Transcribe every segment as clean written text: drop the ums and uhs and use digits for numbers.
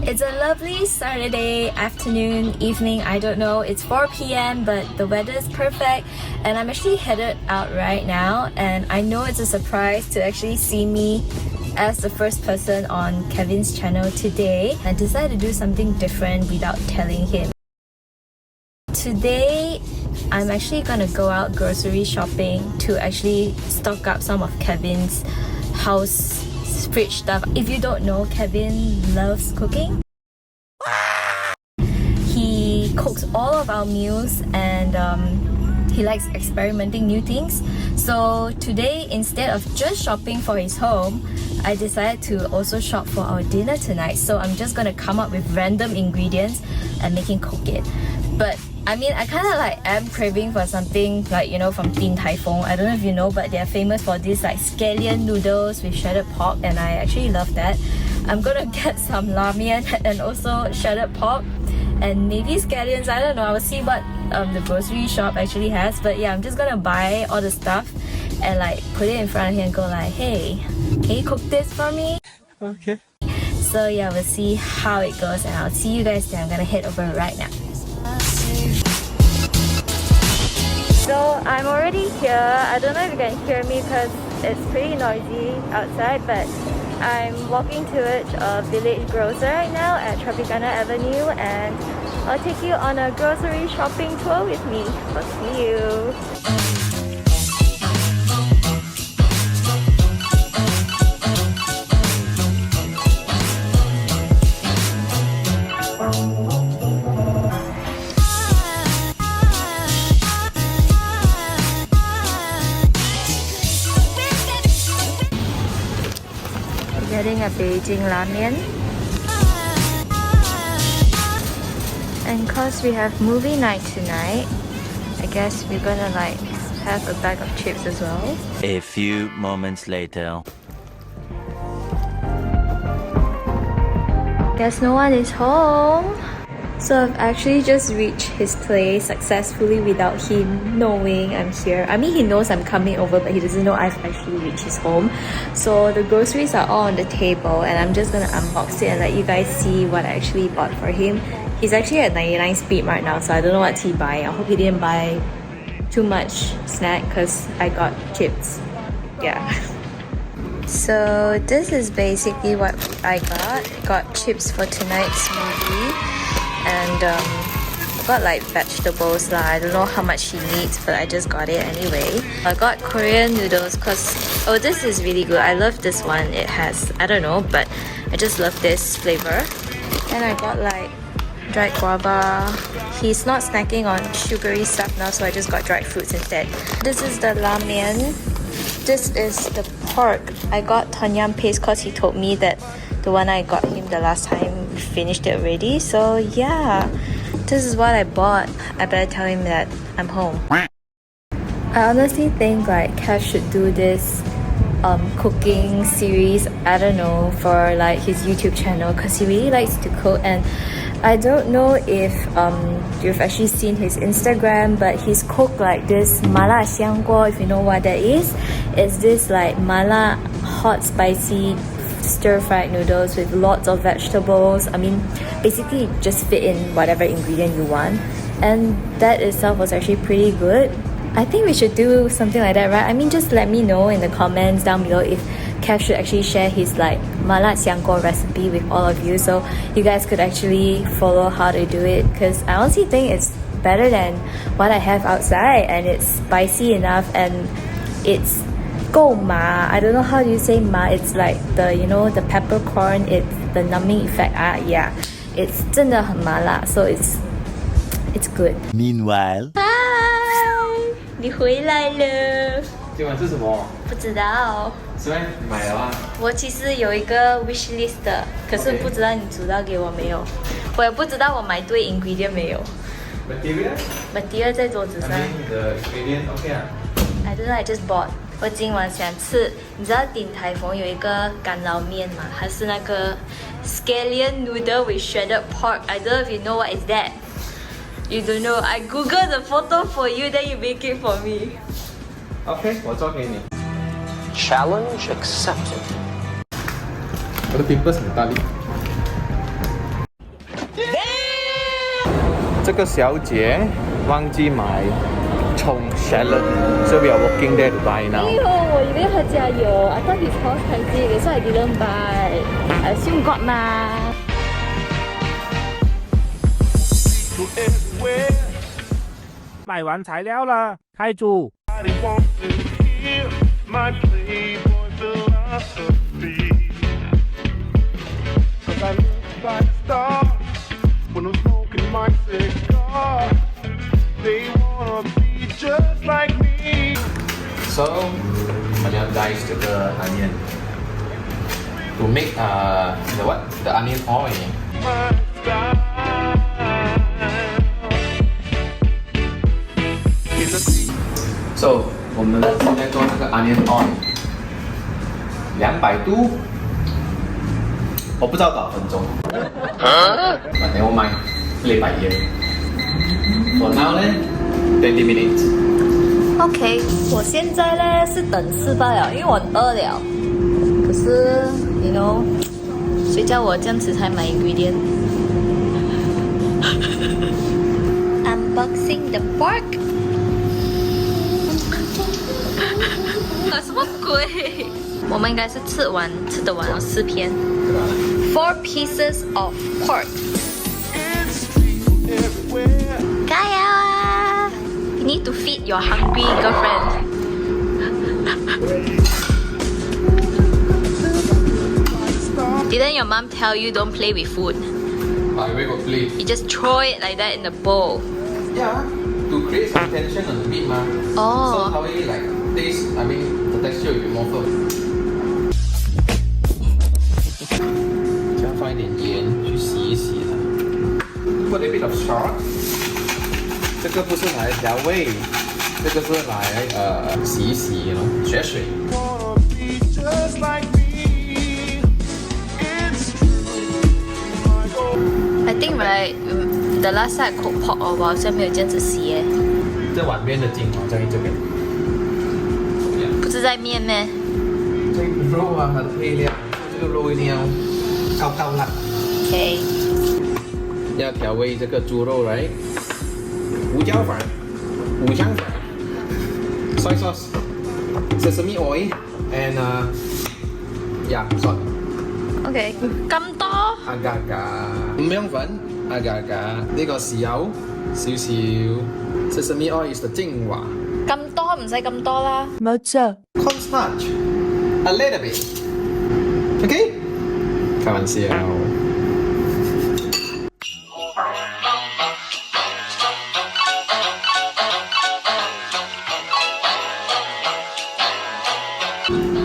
It's a lovely Saturday afternoon, evening, I don't know. It's 4 p.m. but the weather is perfect and I'm actually headed out right now, and I know it's a surprise to actually see me as the first person on Kevin's channel today. I decided to do something different without telling him. Today, I'm actually gonna go out grocery shopping to actually stock up some of Kevin's house fridge stuff. If you don't know, Kevin loves cooking. He cooks all of our meals and he likes experimenting new things. So today, instead of just shopping for his home, I decided to also shop for our dinner tonight. So I'm just gonna come up with random ingredients and make him cook it. But I mean, I kind of like am craving for something like, you know, from Din Tai Fung. I don't know if you know, but they're famous for this like scallion noodles with shredded pork, and I actually love that. I'm gonna get some ramen and also shredded pork and maybe scallions. I don't know. I will see what the grocery shop actually has. But yeah, I'm just gonna buy all the stuff and like put it in front of him and go like, hey, can you cook this for me? Okay. So yeah, we'll see how it goes and I'll see you guys there. I'm gonna head over right now. So I'm already here. I don't know if you can hear me because it's pretty noisy outside, but I'm walking towards a village grocer right now at Tropicana Avenue, and I'll take you on a grocery shopping tour with me. I'll see you. Getting a Beijing ramen, and cause we have movie night tonight, I guess we're gonna like have a bag of chips as well. A few moments later. Guess no one is home. So I've actually just reached his place successfully without him knowing I'm here. I mean, he knows I'm coming over, but he doesn't know I've actually reached his home. So the groceries are all on the table and I'm just gonna unbox it and let you guys see what I actually bought for him. He's actually at 99 speed right now, so I don't know what he buy. I hope he didn't buy too much snack because I got chips. Yeah. So this is basically what I got chips for tonight's movie, and got like vegetables lah. I don't know how much he needs, but I just got it anyway. I got Korean noodles because, oh, this is really good. I love this one. It has, I don't know, but I just love this flavor. And I got like dried guava. He's not snacking on sugary stuff now, so I just got dried fruits instead. This is the ramen. This is the pork. I got tom yum paste because he told me that the one I got him the last time we finished it already. So yeah, this is what I bought. I better tell him that I'm home. I honestly think like Kev should do this cooking series, I don't know, for like his YouTube channel because he really likes to cook. And I don't know if you've actually seen his Instagram, but he's cooked like this mala xiangguo, if you know what that is. It's this like mala hot spicy stir-fried noodles with lots of vegetables. I mean, basically just fit in whatever ingredient you want, and that itself was actually pretty good. I think we should do something like that, right? I mean, just let me know in the comments down below if Kev should actually share his like mala xiangguo recipe with all of you, so you guys could actually follow how to do it, because I honestly think it's better than what I have outside, and it's spicy enough and it's go ma. I don't know how you say ma. It's like the, you know, the peppercorn. It's the numbing effect. Yeah, it's 真的很麻辣, so it's good. Meanwhile, Hi, 你回来了。今晚吃什么？不知道。是吗？你买了啊？我其实有一个 wish list 的，可是不知道你煮到给我没有。我也不知道我买对 ingredient 没有。Material 在桌子上。The ingredient OK 啊 I don't know, I just bought. 我今晚想吃，你知道鼎泰丰有一个干捞面吗？它是那个 scallion noodle with shredded pork. I don't know if you know what is that. You don't know. I googled the photo for you, then you make it for me. OK， 我做给你。Challenge accepted. 我的 pimples 很大力。这个小姐忘记买葱 salad, so we are walking there to buy now. 哎呦，我以为他家有 I thought his house has it, so I didn't buy. I assume got 嘛。买完材料了，开煮。So, 我们要 dice 这个 onion to make the what? The onion oil. So, 我们现在做这个 onion oil 200度，我不知道多少分钟。But never mind, 100 year. For now 呢，20 minutes. OK， 我现在呢是等吃罢了，因为我很饿了。可是 ，you know， 谁叫我这样子才买 ingredient？ Unboxing the pork。什么鬼？我们应该是吃得完了4片。4 pieces of pork。加油啊！ You need to feed your hungry girlfriend. Didn't your mom tell you don't play with food? I will go play. You just throw it like that in the bowl. Yeah, to create some tension on the meat, ma. Oh. So how it like taste? I mean, the texture will be more firm. 加放一点盐去洗一洗它。Put a bit of salt. 这个不是拿来调味，这个是拿来洗一洗咯，血水。I think right, the last time I cooked pork 我好像没有这样子洗耶。这碗面的精华在这边。不是在面咩？这个肉啊，它的配料，这个肉一定要高辣。OK。要调味这个猪肉来。胡椒粉、五香粉、soy sauce、sesame oil and yeah salt。OK， 咁多？五香粉，呢個豉油少少 ，sesame oil is the 精華。咁多唔使咁多啦。冇錯。Cornstarch a little bit，OK？ 開玩笑。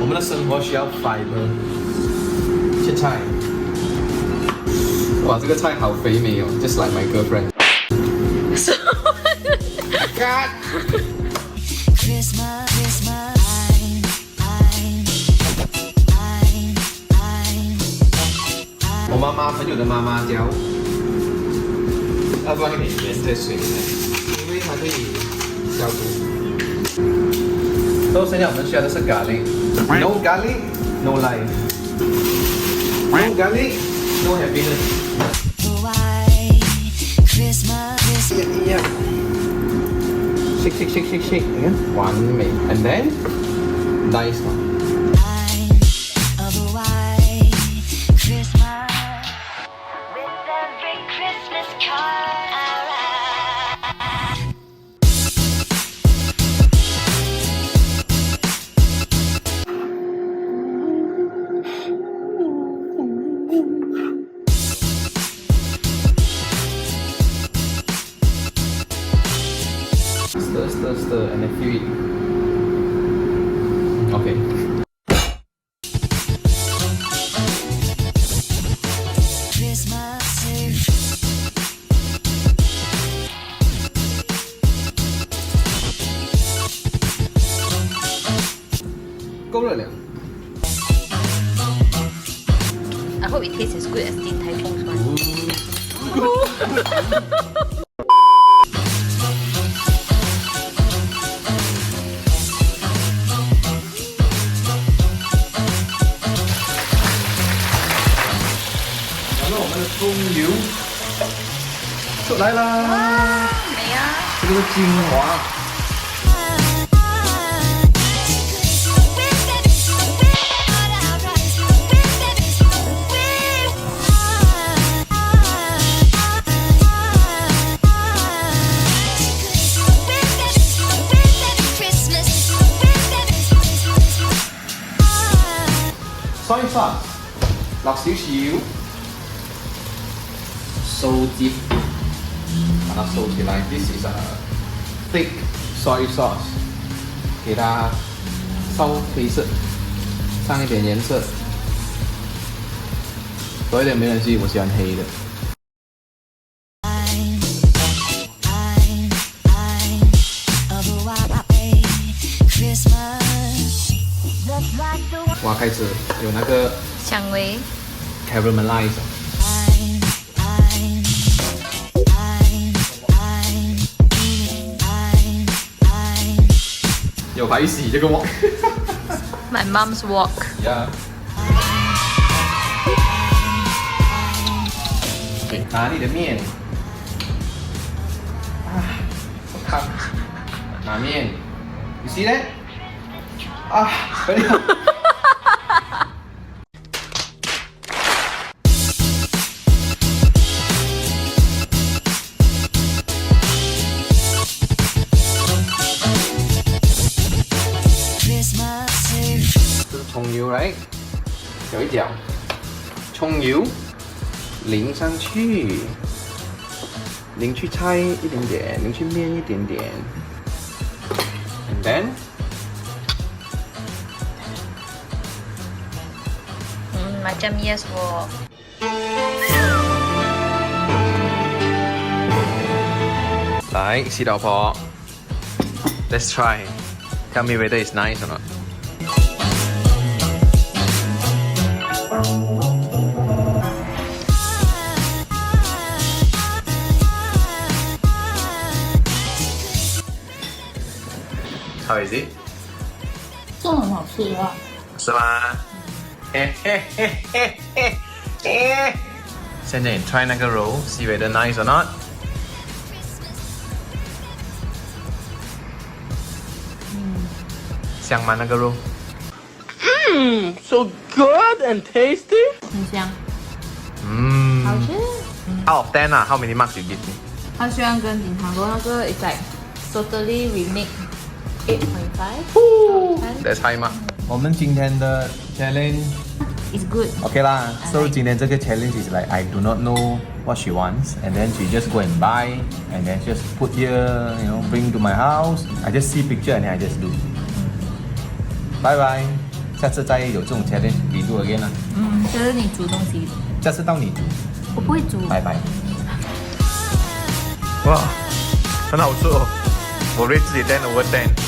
我们的生活需要 fiber， 切菜。哇，这个菜好肥美哦 ，just like my girlfriend。God。我妈妈朋友的妈妈教，要放一点盐在水里面，因为它可以消毒。所以现在我们需要的是 garlic。No garlic, no life. No garlic, no happiness. Yeah. Shake. Again. 完美。And then dice. Stir and then fill it. Okay. I hope it tastes as good as Din Tai Fung's one. 葱油出来啦！美啊！这个是精华。soy sauce 落少少，素汁，把它收起来。This is a thick soy sauce， 给它稍黑色，上一点颜色，多一点没关系，我喜欢黑的。哇，开始有那个香味 caramelize。有排洗这个wok。My mom's wok. Yeah. 对，拿你的面。啊，我看，拿面。You see that？ 啊，快点。葱油来，有一角，葱油淋上去，淋去菜一点点，淋去面一点点 ，and then， macam yes wok. 来，洗老婆 ，Let's try. Tell me whether it's nice or not. How is it？ 这很好吃啊！是吗？嘿嘿嘿嘿嘿嘿。现在你 try 那个肉 ，see whether nice or not。香吗那个肉So good and tasty. 很香，好吃。Out of 10啊，how many marks you give me？ 它虽然跟顶糖锅那个 is like totally remake 8.5 That's high mark。我们今天的 challenge is good. OK 啦。So 今天这个 challenge is like I do not know what she wants, and then she just go and buy, and then just put here, you know, bring to my house. I just see picture and then I just do. Bye bye. 下次再有这种 challenge， we do again 啦。就是你煮东西，下次到你煮。我不会煮。拜拜。哇，很好吃哦！我rate自己10 over 10。